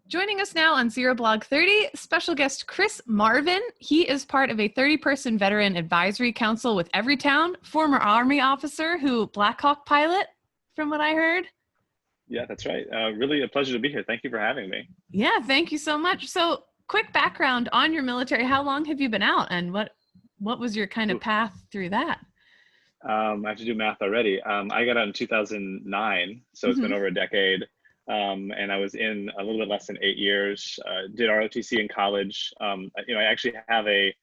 Joining us now on Zero Blog 30, special guest Chris Marvin. He is part of a 30-person veteran advisory council with Everytown, former Army officer who Black Hawk pilot, from what I heard. Yeah, that's right. Really a pleasure to be here. Thank you for having me. Yeah, thank you so much. So quick background on your military. How long have you been out, and what was your kind of path through that? I have to do math already. I got out in 2009, so it's been over a decade. And I was in a little bit less than 8 years, did ROTC in college. I actually have I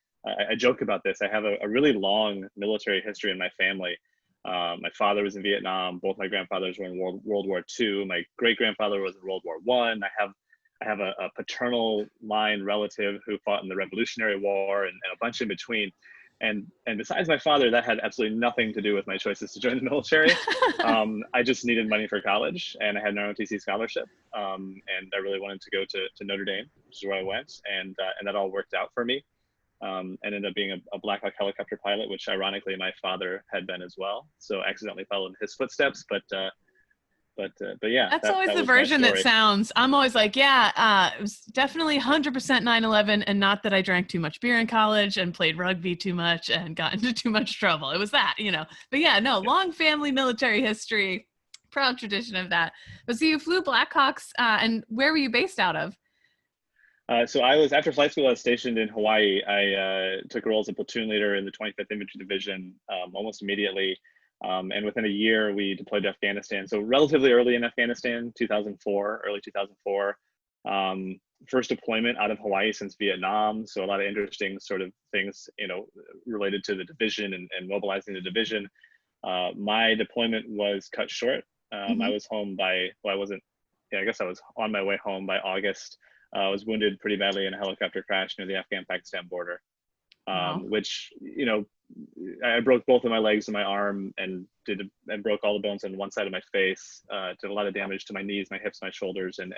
joke about this. I have a really long military history in my family. My father was in Vietnam. Both my grandfathers were in World War II. My great grandfather was in World War I. I have a paternal line relative who fought in the Revolutionary War and a bunch in between. And besides my father, that had absolutely nothing to do with my choices to join the military. I just needed money for college, and I had an ROTC scholarship, and I really wanted to go to Notre Dame, which is where I went, and that all worked out for me. And ended up being a Black Hawk helicopter pilot, which ironically my father had been as well. So I accidentally followed in his footsteps, but yeah. That's always the version that sounds, I'm always like, it was definitely 100% 9/11, and not that I drank too much beer in college and played rugby too much and got into too much trouble. It was that, But yeah, no, long family military history, proud tradition of that. But so you flew Black Hawks, and where were you based out of? So after flight school, I was stationed in Hawaii. I took a role as a platoon leader in the 25th Infantry Division almost immediately. And within a year, we deployed to Afghanistan. So relatively early in Afghanistan, early 2004. First deployment out of Hawaii since Vietnam. So a lot of interesting sort of things, related to the division and mobilizing the division. My deployment was cut short. I was home I guess I was on my way home by August. I was wounded pretty badly in a helicopter crash near the Afghan-Pakistan border, which, I broke both of my legs and my arm and broke all the bones on one side of my face, did a lot of damage to my knees, my hips, my shoulders, and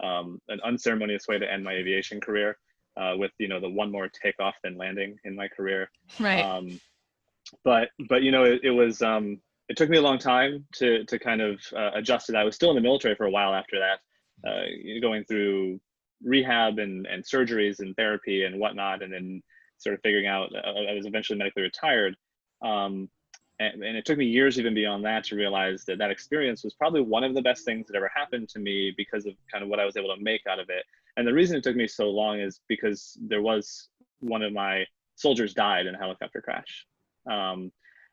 an unceremonious way to end my aviation career with, the one more takeoff than landing in my career. Right. But it took me a long time to kind of adjust to that. I was still in the military for a while after that, going through rehab and surgeries and therapy and whatnot, and then sort of figuring out I was eventually medically retired. And it took me years even beyond that to realize that experience was probably one of the best things that ever happened to me because of kind of what I was able to make out of it. And the reason it took me so long is because there was one of my soldiers died in a helicopter crash. And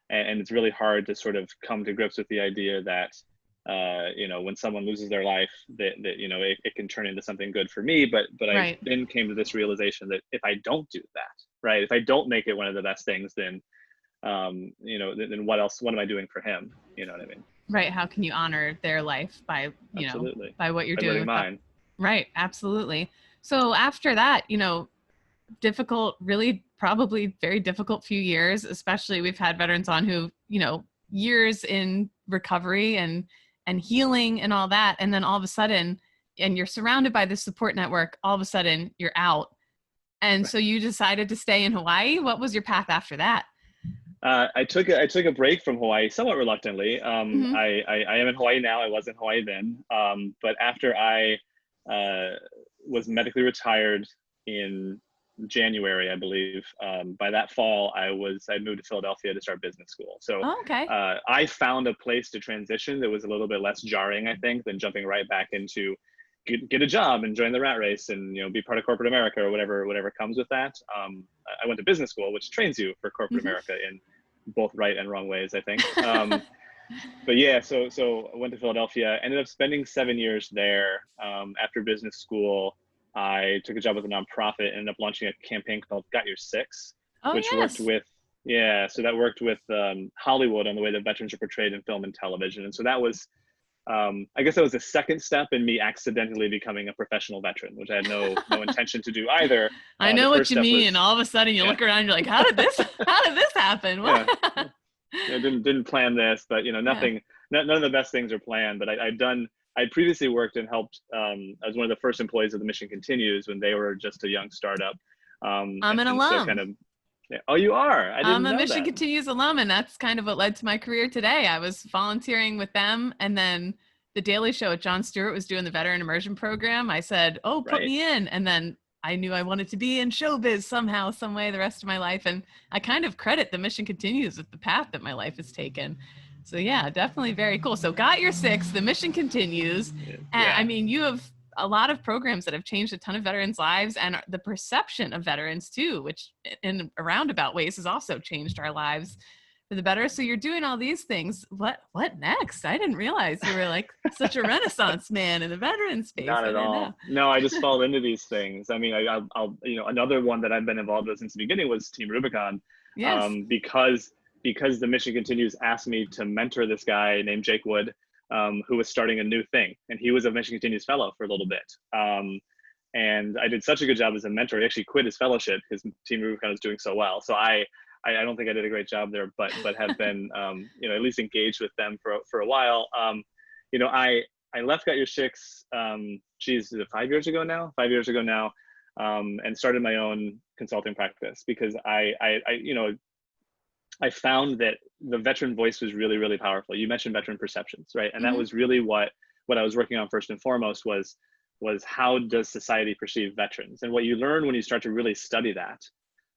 it's really hard to sort of come to grips with the idea that when someone loses their life, that it can turn into something good for me. But Right. I then came to this realization that if I don't do that, right, if I don't make it one of the best things, then then what else? What am I doing for him? You know what I mean? Right. How can you honor their life by by what you're doing with mine? Right. Absolutely. So after that, difficult, really probably very difficult few years, especially we've had veterans on who, years in recovery and healing and all that. And then all of a sudden, and you're surrounded by this support network, all of a sudden you're out. And so you decided to stay in Hawaii. What was your path after that? I took a break from Hawaii somewhat reluctantly. I am in Hawaii now. I was in Hawaii then. But after I was medically retired in January, I believe, by that fall, I moved to Philadelphia to start business school. So I found a place to transition that was a little bit less jarring, I think, than jumping right back into get a job and join the rat race and be part of corporate America or whatever comes with that. I went to business school, which trains you for corporate America in both right and wrong ways, I think. But yeah, so I went to Philadelphia, ended up spending 7 years there. After business school, I took a job with a nonprofit, ended up launching a campaign called Got Your Six, which worked with Hollywood on the way that veterans are portrayed in film and television. And so that was, I guess that was the second step in me accidentally becoming a professional veteran, which I had no intention to do either. I know what you mean. All of a sudden you look around, you're like, how did this happen? What? Didn't plan this, but none of the best things are planned. But I'd previously worked and helped. I was one of the first employees of the Mission Continues when they were just a young startup. I'm an alum. So oh, you are? I didn't know that. I'm a Mission Continues alum, and that's kind of what led to my career today. I was volunteering with them, and then The Daily Show with Jon Stewart was doing the veteran immersion program, I said, oh, put Right. me in. And then I knew I wanted to be in showbiz somehow, some way the rest of my life. And I kind of credit the mission continues with the path that my life has taken. So yeah, definitely very cool. So got your 6, the mission continues. And I Yeah. mean, you have a lot of programs that have changed a ton of veterans' lives and the perception of veterans too, which in roundabout ways has also changed our lives for the better. So you're doing all these things. What next? I didn't realize you were like such a renaissance man in the veteran space. Not I at didn't know. all. No, I just fall into these things. I mean, I'll another one that I've been involved with since the beginning was Team Rubicon, Yes. because the mission continues asked me to mentor this guy named Jake Wood, who was starting a new thing, and he was a Mission Continues fellow for a little bit. And I did such a good job as a mentor. He actually quit his fellowship because Team Rubicon was doing so well. So I don't think I did a great job there, but have been at least engaged with them for a while. I left Got Your Six, is it 5 years ago now? 5 years ago now, and started my own consulting practice because I found that the veteran voice was really, really powerful. You mentioned veteran perceptions, right? And that was really what I was working on first and foremost was how does society perceive veterans? And what you learn when you start to really study that,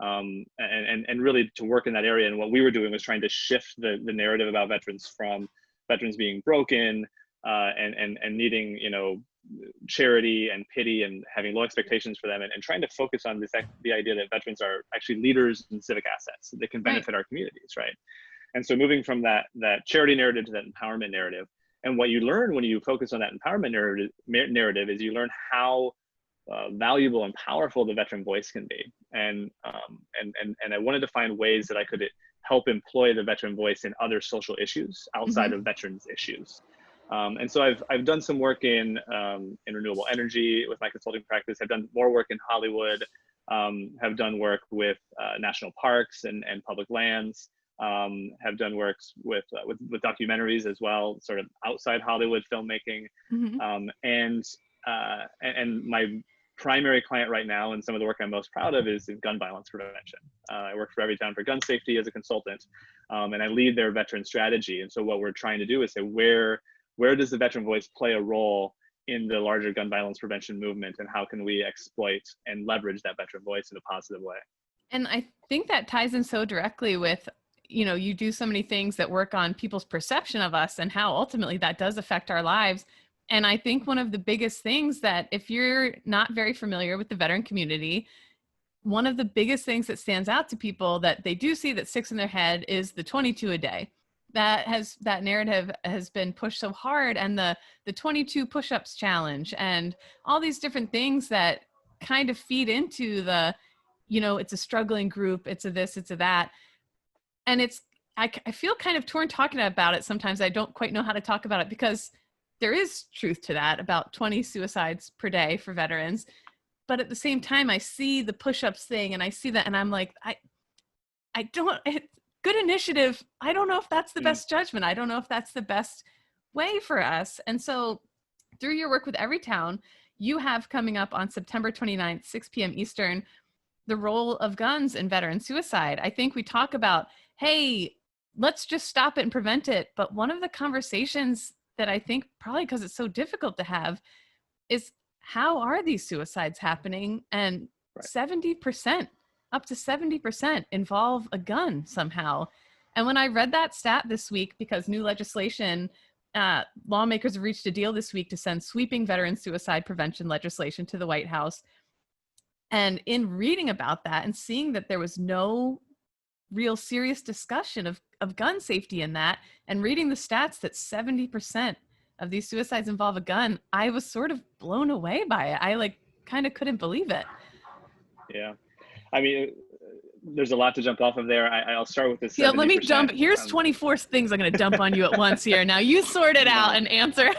and really to work in that area. And what we were doing was trying to shift the narrative about veterans from veterans being broken, and needing, charity and pity and having low expectations for them, and trying to focus on the idea that veterans are actually leaders and civic assets that can benefit our communities, right? And so moving from that charity narrative to that empowerment narrative. And what you learn when you focus on that empowerment narrative is you learn how valuable and powerful the veteran voice can be. And I wanted to find ways that I could help employ the veteran voice in other social issues outside of veterans issues. And so I've done some work in renewable energy with my consulting practice. I've done more work in Hollywood, have done work with national parks and public lands, have done works with documentaries as well, sort of outside Hollywood filmmaking. And my primary client right now, and some of the work I'm most proud of, is in gun violence prevention. I work for Everytown for gun safety as a consultant, and I lead their veteran strategy. And so what we're trying to do is say, where does the veteran voice play a role in the larger gun violence prevention movement, and how can we exploit and leverage that veteran voice in a positive way? And I think that ties in so directly with, you do so many things that work on people's perception of us and how ultimately that does affect our lives. And I think one of the biggest things that, if you're not very familiar with the veteran community, one of the biggest things that stands out to people that they do see that sticks in their head is the 22 a day. That narrative has been pushed so hard, and the 22 push-ups challenge and all these different things that kind of feed into the, it's a struggling group, it's a this, it's a that. And I feel kind of torn talking about it. Sometimes I don't quite know how to talk about it, because there is truth to that, about 20 suicides per day for veterans. But at the same time, I see the push-ups thing and I see that, and I'm like, good initiative. I don't know if that's the best judgment. I don't know if that's the best way for us. And so through your work with Everytown, you have coming up on September 29th, 6 p.m. Eastern, the role of guns in veteran suicide. I think we talk about, hey, let's just stop it and prevent it. But one of the conversations that I think, probably because it's so difficult to have, is how are these suicides happening? And 70%, up to 70% involve a gun somehow. And when I read that stat this week, because new legislation, lawmakers have reached a deal this week to send sweeping veteran suicide prevention legislation to the White House. And in reading about that and seeing that there was no real serious discussion of gun safety in that, and reading the stats that 70% of these suicides involve a gun, I was sort of blown away by it. I kind of couldn't believe it. Yeah. I mean, there's a lot to jump off of there. I'll start with this. Yeah, let me dump. Here's 24 things I'm going to dump on you at once here. Now you sort it out and answer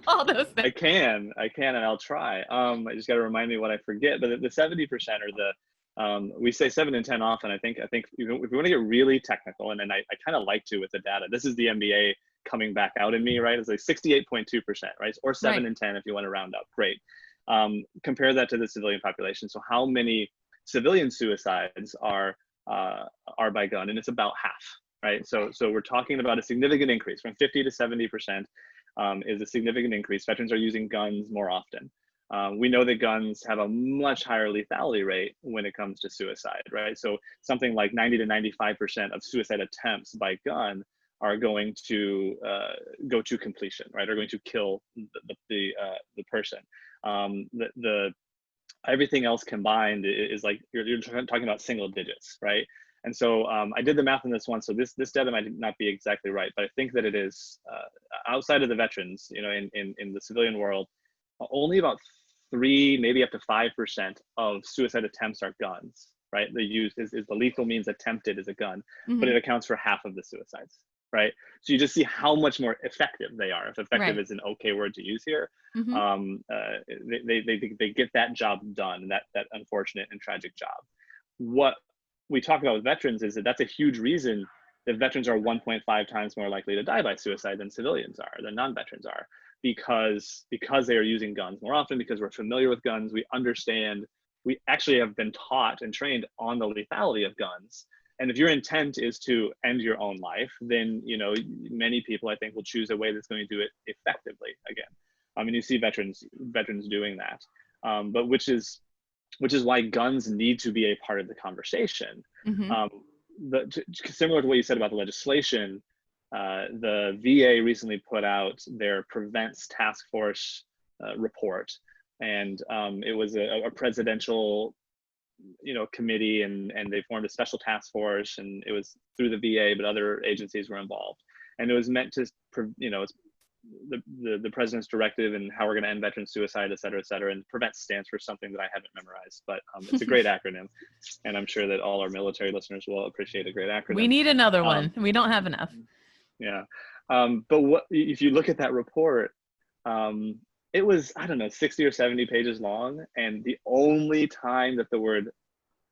all those things. I can, and I'll try. I just got to remind me what I forget. But the 70% are we say 7 and 10 often. I think if we want to get really technical, and I kind of like to with the data. This is the MBA coming back out in me, right? It's like 68.2%, right? Or 7 and 10 if you want to round up. Great. Compare that to the civilian population. So how many civilian suicides are by gun? And it's about half, right? So we're talking about a significant increase from 50 to 70%. is a significant increase. Veterans are using guns more often. We know that guns have a much higher lethality rate when it comes to suicide, right? So something like 90 to 95% of suicide attempts by gun are going to go to completion, right? Are going to kill the person. Everything else combined is like you're talking about single digits, right? And so I did the math on this one. So this data might not be exactly right, but I think that it is outside of the veterans, you know, in the civilian world, only about 3, maybe up to 5% of suicide attempts are guns, right? The use is the lethal means attempted is a gun, but it accounts for half of the suicides, right? So you just see how much more effective they are. If effective is an okay word to use here, they get that job done, that unfortunate and tragic job. What we talk about with veterans is that that's a huge reason that veterans are 1.5 times more likely to die by suicide than civilians are, than non-veterans are, because they are using guns more often, because we're familiar with guns, we understand, we actually have been taught and trained on the lethality of guns. And if your intent is to end your own life, then, you know, many people, I think, will choose a way that's going to do it effectively again. I mean, you see veterans doing that, but which is why guns need to be a part of the conversation. Similar to what you said about the legislation, the VA recently put out their Prevents Task Force report, and it was a presidential, you know, committee, and they formed a special task force, and it was through the VA, but other agencies were involved, and it was meant to, you know, it's the president's directive and how we're going to end veteran suicide, et cetera, and PREVENT stands for something that I haven't memorized, but it's a great acronym, and I'm sure that all our military listeners will appreciate a great acronym. We need another one. We don't have enough. Yeah, but what if you look at that report? It was, I don't know, 60 or 70 pages long, and the only time that the word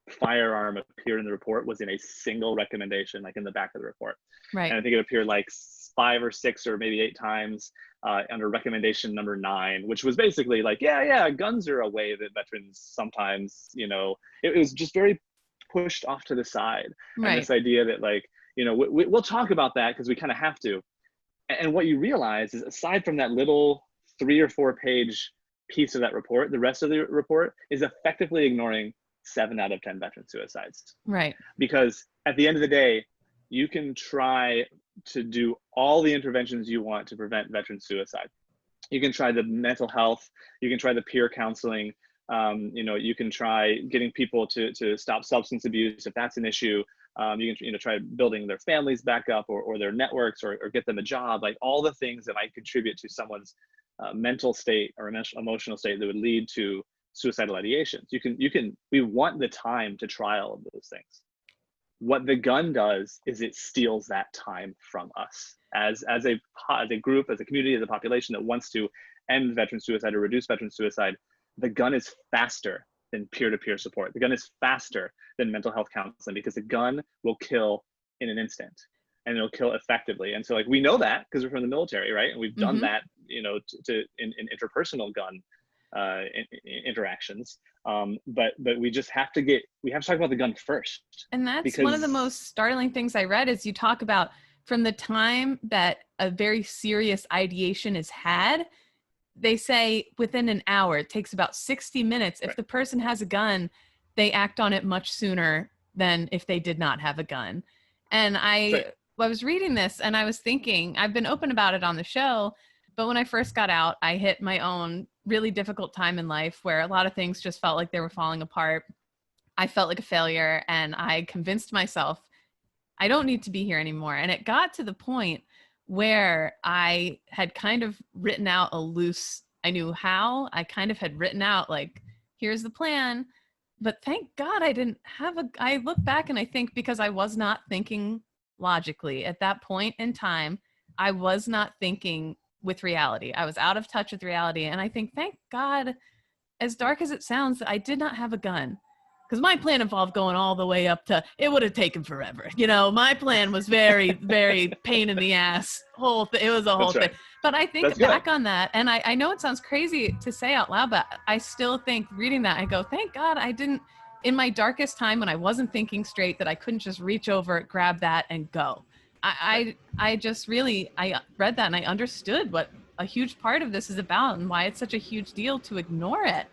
firearm appeared in the report was in a single recommendation, like in the back of the report. Right. And I think it appeared like 5 or 6 or maybe 8 times under recommendation number 9, which was basically like, yeah, guns are a way that veterans sometimes, you know, it was just very pushed off to the side. Right. And this idea that, like, you know, we'll talk about that because we kind of have to. And what you realize is, aside from that little 3 or 4 page piece of that report, the rest of the report is effectively ignoring 7 out of 10 veteran suicides. Right. Because at the end of the day, you can try to do all the interventions you want to prevent veteran suicide. You can try the mental health, you can try the peer counseling, you know, you can try getting people to stop substance abuse if that's an issue. You can, you know, try building their families back up, or their networks, or get them a job, like all the things that might contribute to someone's mental state or emotional state that would lead to suicidal ideations. We want the time to try all of those things. What the gun does is it steals that time from us as a group, as a community, as a population that wants to end veteran suicide or reduce veteran suicide. The gun is faster than peer-to-peer support. The gun is faster than mental health counseling, because the gun will kill in an instant, and it'll kill effectively. And so, like, we know that because we're from the military, right? And we've done that, you know, in interpersonal gun interactions. But we just have to talk about the gun first. And that's one of the most startling things I read, is you talk about from the time that a very serious ideation is had, they say within an hour. It takes about 60 minutes. If the person has a gun, they act on it much sooner than if they did not have a gun. And I was reading this and I was thinking, I've been open about it on the show, but when I first got out, I hit my own really difficult time in life where a lot of things just felt like they were falling apart. I felt like a failure, and I convinced myself I don't need to be here anymore. And it got to the point where I had kind of written out I knew how, I kind of had written out, like, here's the plan, but thank God I look back and I think, because I was not thinking logically at that point in time, I was not thinking with reality. I was out of touch with reality. And I think, thank God, as dark as it sounds, that I did not have a gun. Because my plan involved going all the way up to, it would have taken forever. You know, my plan was very, very pain in the ass. It was a whole thing. But I think back on that, and I know it sounds crazy to say out loud, but I still think, reading that, I go, thank God I didn't, in my darkest time when I wasn't thinking straight, that I couldn't just reach over, grab that, and go. I just really, I read that and I understood what a huge part of this is about and why it's such a huge deal to ignore it.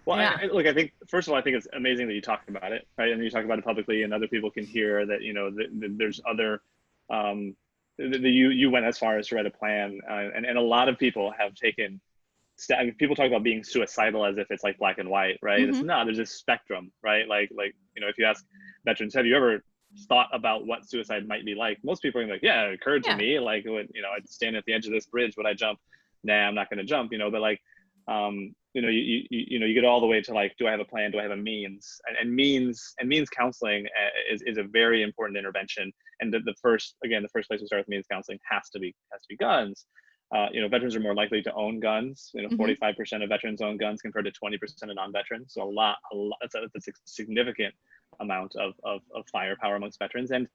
Well, Yeah. look, I think, first of all, I think it's amazing that you talk about it, right? And you talk about it publicly and other people can hear that, you know, there's other, you went as far as to write a plan. And a lot of people have taken, people talk about being suicidal as if it's like black and white, right? It's not, there's a spectrum, right? Like, you know, if you ask veterans, have you ever thought about what suicide might be like? Most people are like, yeah, it occurred to me, like, when, you know, I'd stand at the edge of this bridge, would I jump? Nah, I'm not going to jump, you know, but like, you know, you know, you get all the way to like, do I have a plan? Do I have a means? And means counseling is a very important intervention. And the first place to start with means counseling has to be guns. You know, veterans are more likely to own guns. You know, 45% of veterans own guns compared to 20% of non-veterans. So a lot. That's a significant amount of firepower amongst veterans. And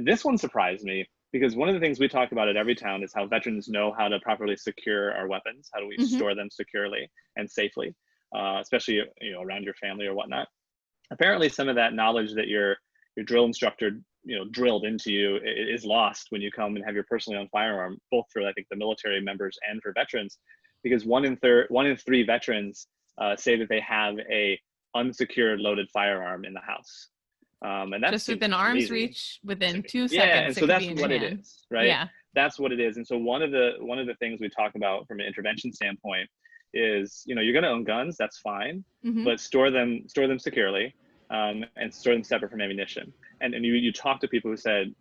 this one surprised me, because one of the things we talk about at Everytown is how veterans know how to properly secure our weapons. How do we store them securely and safely, especially, you know, around your family or whatnot. Apparently, some of that knowledge that your drill instructor, you know, drilled into you is lost when you come and have your personally owned firearm, both for, I think, the military members and for veterans, because one in three veterans say that they have a unsecured loaded firearm in the house. And that's just within arm's reach, within 2 seconds. Yeah, and so that's what it hand. is, right? Yeah, that's what it is. And so one of the things we talk about from an intervention standpoint is, you know, you're going to own guns, that's fine, but store them securely, and store them separate from ammunition. And you talk to people who said,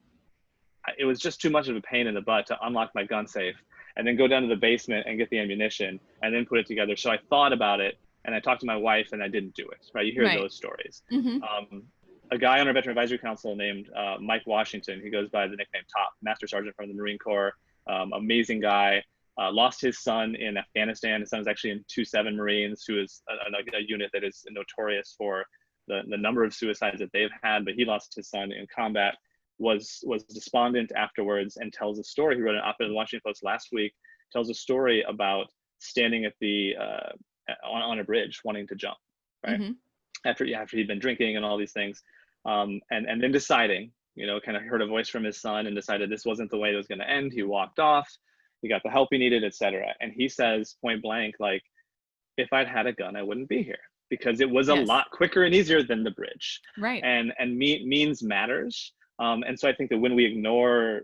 it was just too much of a pain in the butt to unlock my gun safe and then go down to the basement and get the ammunition and then put it together. So I thought about it and I talked to my wife and I didn't do it, right? You hear those stories. A guy on our Veteran Advisory Council named Mike Washington, he goes by the nickname Top, Master Sergeant from the Marine Corps, amazing guy, lost his son in Afghanistan. His son is actually in 2-7 Marines, who is a unit that is notorious for the number of suicides that they've had, but he lost his son in combat, was despondent afterwards, and tells a story. He wrote an op-ed in the Washington Post last week, tells a story about standing at the on a bridge wanting to jump, right? After he'd been drinking and all these things, and then deciding, you know, kind of heard a voice from his son and decided this wasn't the way it was going to end. He walked off, he got the help he needed, etc. And he says point blank, like, if I'd had a gun, I wouldn't be here, because it was a lot quicker and easier than the bridge. Right. And means matters. And so I think that when we ignore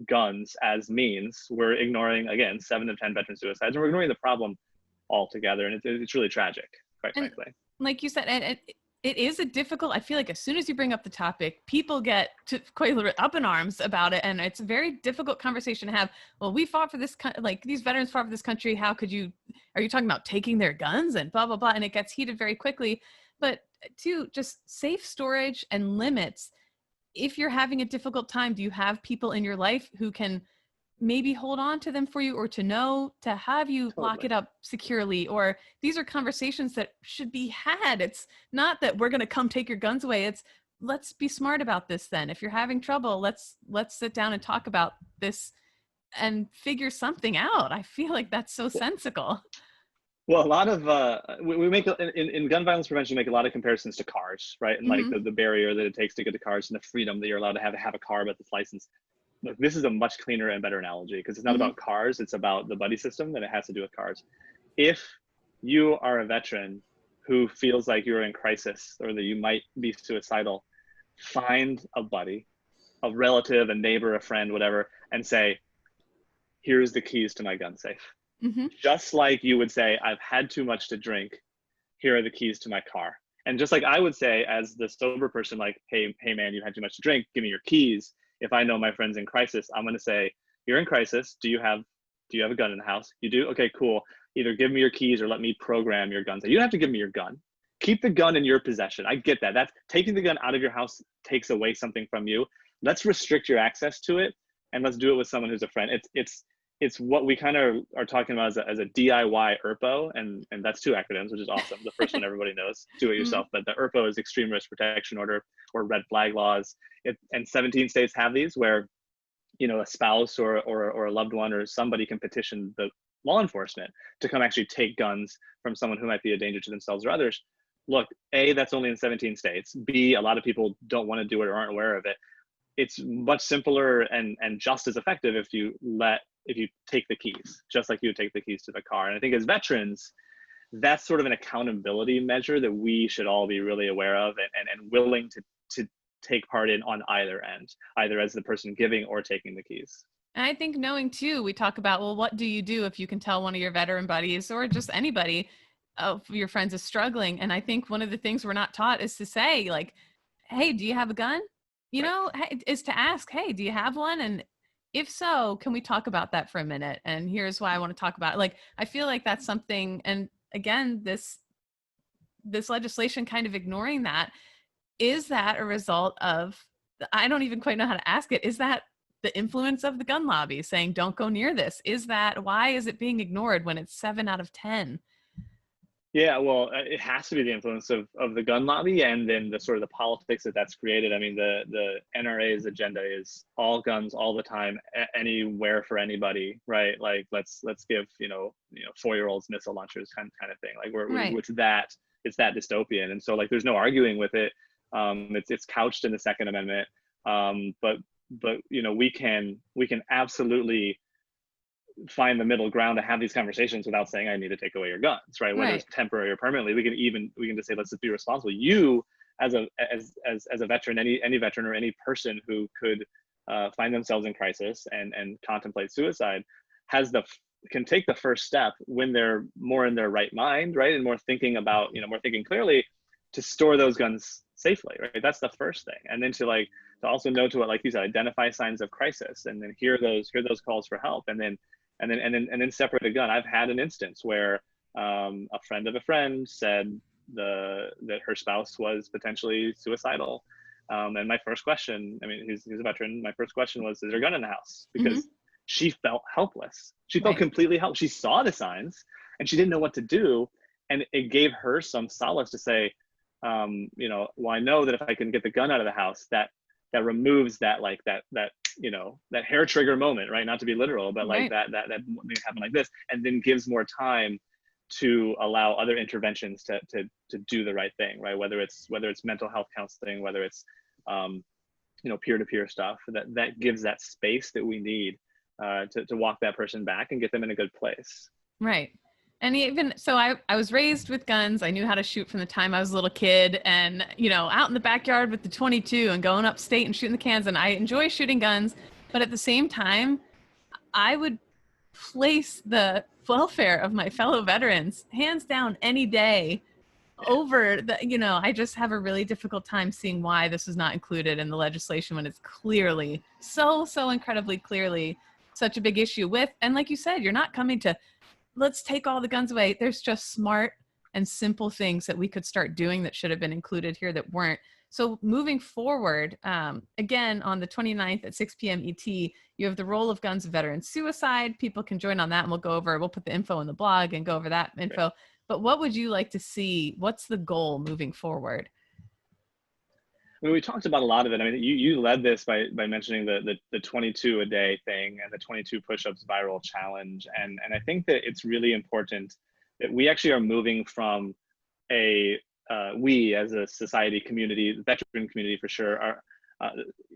guns as means, we're ignoring, again, 7 of 10 veteran suicides, and we're ignoring the problem altogether. And it's really tragic, quite frankly. Like you said, and it is a difficult, I feel like as soon as you bring up the topic, people get quite up in arms about it. And it's a very difficult conversation to have. Well, we fought for this, like these veterans fought for this country. How could you, are you talking about taking their guns and blah, blah, blah. And it gets heated very quickly. But two, just safe storage and limits. If you're having a difficult time, do you have people in your life who can maybe hold on to them for you, or to know to have you lock it up securely? Or these are conversations that should be had. It's not that we're going to come take your guns away. It's, let's be smart about this. Then if you're having trouble, let's sit down and talk about this and figure something out. I feel like that's so sensical. Well, a lot of we make in gun violence prevention, we make a lot of comparisons to cars, right? And like the barrier that it takes to get to cars, and the freedom that you're allowed to have a car with its license. Look, this is a much cleaner and better analogy, because it's not about cars, it's about the buddy system, that it has to do with cars. If you are a veteran who feels like you're in crisis or that you might be suicidal, find a buddy, a relative, a neighbor, a friend, whatever, and say, here's the keys to my gun safe. Just like you would say, I've had too much to drink, here are the keys to my car. And just like I would say as the sober person, like, hey man, you had too much to drink, give me your keys. If I know my friend's in crisis, I'm going to say, you're in crisis. Do you have a gun in the house? You do? Okay, cool. Either give me your keys or let me program your gun. So you don't have to give me your gun. Keep the gun in your possession. I get that. That's taking the gun out of your house takes away something from you. Let's restrict your access to it, and let's do it with someone who's a friend. It's what we kind of are talking about as a DIY ERPO, and that's 2 acronyms, which is awesome. The first one everybody knows, do it yourself, but the ERPO is Extreme Risk Protection Order, or red flag laws. And 17 states have these, where, you know, a spouse or a loved one or somebody can petition the law enforcement to come actually take guns from someone who might be a danger to themselves or others. Look, A, that's only in 17 states. B, a lot of people don't want to do it or aren't aware of it. It's much simpler and just as effective if you let take the keys, just like you would take the keys to the car. And I think as veterans, that's sort of an accountability measure that we should all be really aware of and willing to take part in on either end, either as the person giving or taking the keys. And I think knowing too, we talk about, well, what do you do if you can tell one of your veteran buddies or just anybody of your friends is struggling? And I think one of the things we're not taught is to say like, hey, do you have a gun? You Right. know, is to ask, hey, do you have one? And if so, can we talk about that for a minute? And here's why I want to talk about it. Like, I feel like that's something, and again, this legislation kind of ignoring that, is that a result of, I don't even quite know how to ask it, is that the influence of the gun lobby saying don't go near this? Is that, why is it being ignored when it's 7 out of 10? Yeah, well, it has to be the influence of the gun lobby, and then the sort of the politics that's created. I mean, the NRA's agenda is all guns all the time, anywhere for anybody, right? Like let's give 4-year-olds missile launchers kind of thing. Like Right. it's that dystopian, and so like there's no arguing with it. It's couched in the Second Amendment, but we can absolutely find the middle ground to have these conversations without saying I need to take away your guns, right? Whether Right. it's temporary or permanently, we can just say let's just be responsible. You as a veteran, any veteran or any person who could find themselves in crisis and contemplate suicide can take the first step when they're more in their right mind, right, and more thinking clearly, to store those guns safely, right? That's the first thing, and then to also know to, like you said, identify signs of crisis, and then hear those calls for help, and then separate a gun. I've had an instance where a friend of a friend said that her spouse was potentially suicidal, and my first question, I mean, he's a veteran. My first question was, "Is there a gun in the house?" Mm-hmm. Because she felt helpless. She felt Right. completely helpless. She saw the signs, and she didn't know what to do. And it gave her some solace to say, well, I know that if I can get the gun out of the house, that removes that that hair trigger moment, right? Not to be literal, but like Right. that may happen like this, and then gives more time to allow other interventions to do the right thing, right? Whether it's mental health counseling, whether it's peer-to-peer stuff, that gives that space that we need to walk that person back and get them in a good place. Right. And even so, I was raised with guns. I knew how to shoot from the time I was a little kid, and out in the backyard with the 22 and going upstate and shooting the cans. And I enjoy shooting guns, but at the same time, I would place the welfare of my fellow veterans hands down any day over the, I just have a really difficult time seeing why this is not included in the legislation when it's clearly so incredibly clearly such a big issue with. And like you said, you're not coming to, let's take all the guns away. There's just smart and simple things that we could start doing that should have been included here that weren't. So moving forward, again, on the 29th at 6 p.m. ET, you have the role of guns and veteran suicide. People can join on that, and we'll put the info in the blog and go over that info. Right. But what would you like to see? What's the goal moving forward? I mean, we talked about a lot of it. I mean, you led this by mentioning the 22 a day thing and the 22 push-ups viral challenge. And I think that it's really important that we actually are moving from we as a society, community, veteran community for sure, are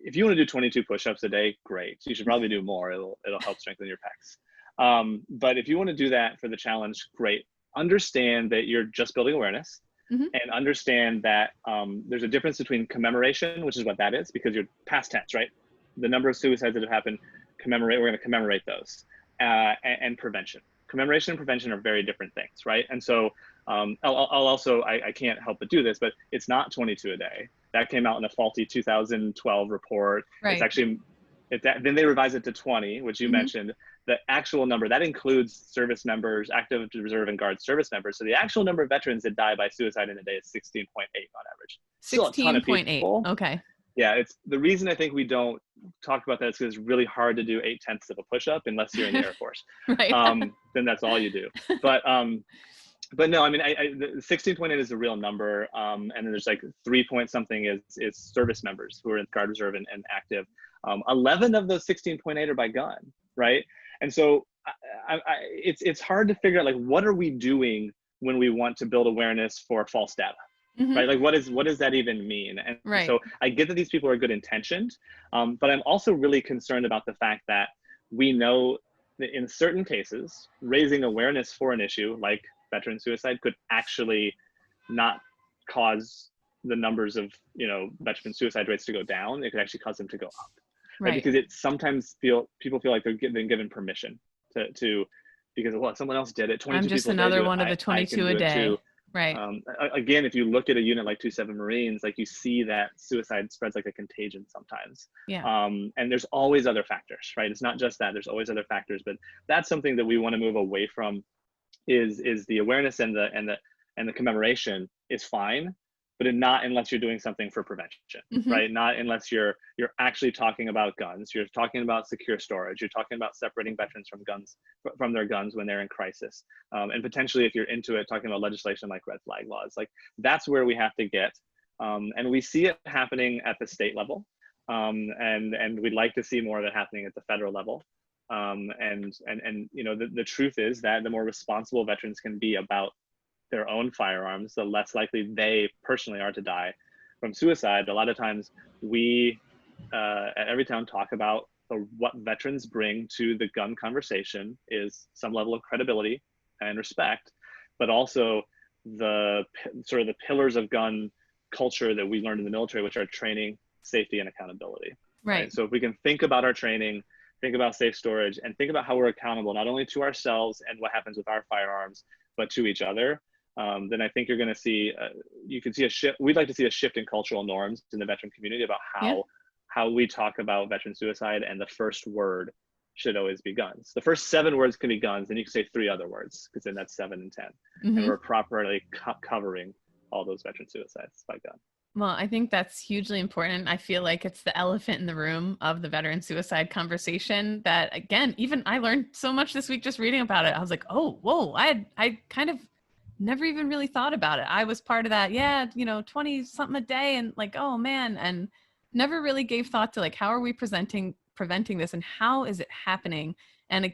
if you want to do 22 push-ups a day, great. You should probably do more. It'll help strengthen your pecs. But if you want to do that for the challenge, great. Understand that you're just building awareness. Mm-hmm. And understand that there's a difference between commemoration, which is what that is, because you're past tense, right? The number of suicides that have happened, we're going to commemorate those, and prevention. Commemoration and prevention are very different things, right? And so I'll also, I can't help but do this, but it's not 22 a day. That came out in a faulty 2012 report. Right. It's actually, then they revised it to 20, which you Mm-hmm. mentioned. The actual number, that includes service members, active reserve and guard service members. So the actual number of veterans that die by suicide in a day is 16.8 on average. Still a ton of 16.8. people. Okay. Yeah, it's the reason I think we don't talk about that is because it's really hard to do 8/10 of a push-up unless you're in the Air Force. Right. Then that's all you do. But no, I mean, the 16.8 is a real number, and then there's like 3 point something is service members who are in guard reserve and active. 11 of those 16.8 are by gun, right? And so it's hard to figure out, like, what are we doing when we want to build awareness for false data, Mm-hmm. right? Like, what does that even mean? And Right. so I get that these people are good intentioned, but I'm also really concerned about the fact that we know in certain cases, raising awareness for an issue like veteran suicide could actually not cause the numbers of, you know, veteran suicide rates to go down. It could actually cause them to go up, right? Right. Because it sometimes people feel like they're been given permission to because, well, someone else did it, I'm 22 just people a day another do it, one of the I can 22 a do it too. day. Right. Again, if you look at a unit like 27 Marines, like you see that suicide spreads like a contagion sometimes. Yeah. And there's always other factors, right? It's not just that, there's always other factors, but that's something that we want to move away from is the awareness and the commemoration is fine, but not unless you're doing something for prevention, Mm-hmm. right? Not unless you're actually talking about guns, you're talking about secure storage, you're talking about separating veterans from their guns when they're in crisis, and potentially, if you're into it, talking about legislation like red flag laws. Like that's where we have to get, and we see it happening at the state level, and we'd like to see more of it happening at the federal level. And you know, the truth is that the more responsible veterans can be about their own firearms, the less likely they personally are to die from suicide. A lot of times we at Everytown talk about what veterans bring to the gun conversation is some level of credibility and respect, but also the sort of the pillars of gun culture that we learned in the military, which are training, safety, and accountability. Right. So if we can think about our training, think about safe storage, and think about how we're accountable not only to ourselves and what happens with our firearms, but to each other, then I think you're going to see, you can see a shift. We'd like to see a shift in cultural norms in the veteran community about Yeah. how we talk about veteran suicide, and the first word should always be guns. The first 7 words can be guns, and you can say 3 other words, because then that's 7 and 10. Mm-hmm. And we're properly covering all those veteran suicides by gun. Well, I think that's hugely important. I feel like it's the elephant in the room of the veteran suicide conversation that, again, even I learned so much this week just reading about it. I was like, oh, whoa, I kind of never even really thought about it. I was part of that. Yeah. You know, 20 something a day and like, oh man. And never really gave thought to like, how are we preventing this and how is it happening? And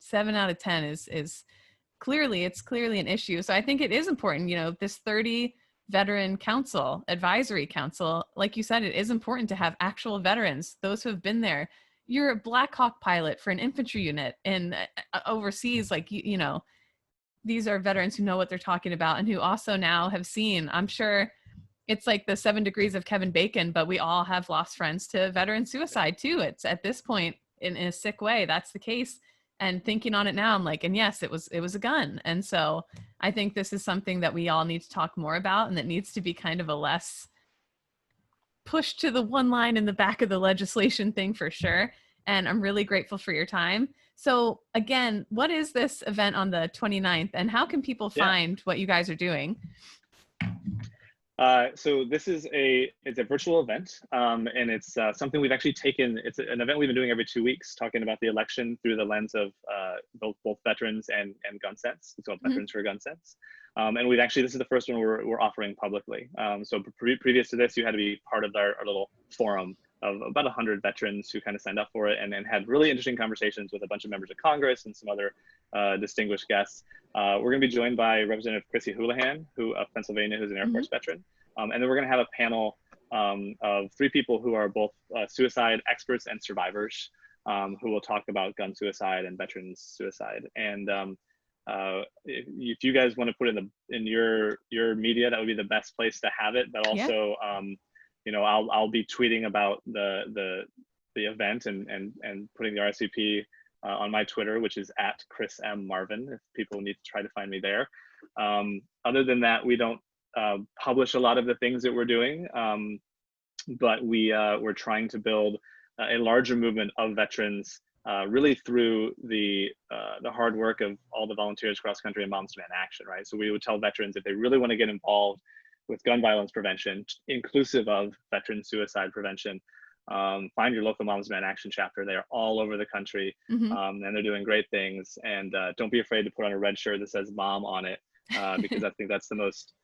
7 out of 10 is clearly an issue. So I think it is important, you know, this 30 veteran council, advisory council, like you said, it is important to have actual veterans, those who have been there. You're a Black Hawk pilot for an infantry unit in overseas, like, you know, these are veterans who know what they're talking about and who also now have seen, I'm sure it's like the 7 degrees of Kevin Bacon, but we all have lost friends to veteran suicide too. It's at this point in a sick way, that's the case. And thinking on it now, I'm like, and yes, it was a gun. And so I think this is something that we all need to talk more about, and that needs to be kind of a less push to the one line in the back of the legislation thing for sure. And I'm really grateful for your time. So again, what is this event on the 29th, and how can people find what you guys are doing? So this is it's a virtual event, and it's something we've actually taken. It's an event we've been doing every 2 weeks, talking about the election through the lens of both veterans and gun sense. So Veterans for Gun Sense, and we've actually, this is the first one we're offering publicly. So previous to this, you had to be part of our little forum of about 100 veterans who kind of signed up for it, and then had really interesting conversations with a bunch of members of Congress and some other distinguished guests. We're going to be joined by Representative Chrissy Houlihan, who of Pennsylvania, who's an Air Force veteran. And then we're going to have a panel of 3 people who are both suicide experts and survivors, who will talk about gun suicide and veterans suicide. And if you guys want to put it in your media, that would be the best place to have it. But also, you know, I'll be tweeting about the event and putting the RSVP on my Twitter, which is at Chris M. Marvin, if people need to try to find me there. Other than that, we don't publish a lot of the things that we're doing, but we're trying to build a larger movement of veterans, really through the hard work of all the volunteers across country and Moms Demand Action, right? So we would tell veterans, if they really want to get involved with gun violence prevention, inclusive of veteran suicide prevention, find your local Moms Demand Action chapter. They are all over the country, and they're doing great things. And don't be afraid to put on a red shirt that says "Mom" on it, because I think that's the most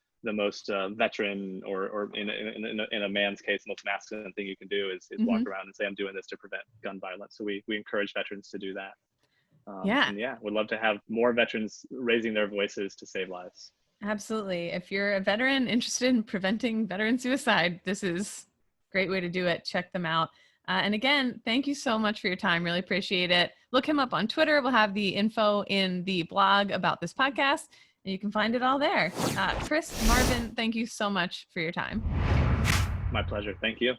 veteran, or in a man's case, the most masculine thing you can do is walk around and say, "I'm doing this to prevent gun violence." So we encourage veterans to do that. And would love to have more veterans raising their voices to save lives. Absolutely. If you're a veteran interested in preventing veteran suicide, this is a great way to do it. Check them out. And again, thank you so much for your time. Really appreciate it. Look him up on Twitter. We'll have the info in the blog about this podcast, and you can find it all there. Chris Marvin, thank you so much for your time. My pleasure. Thank you.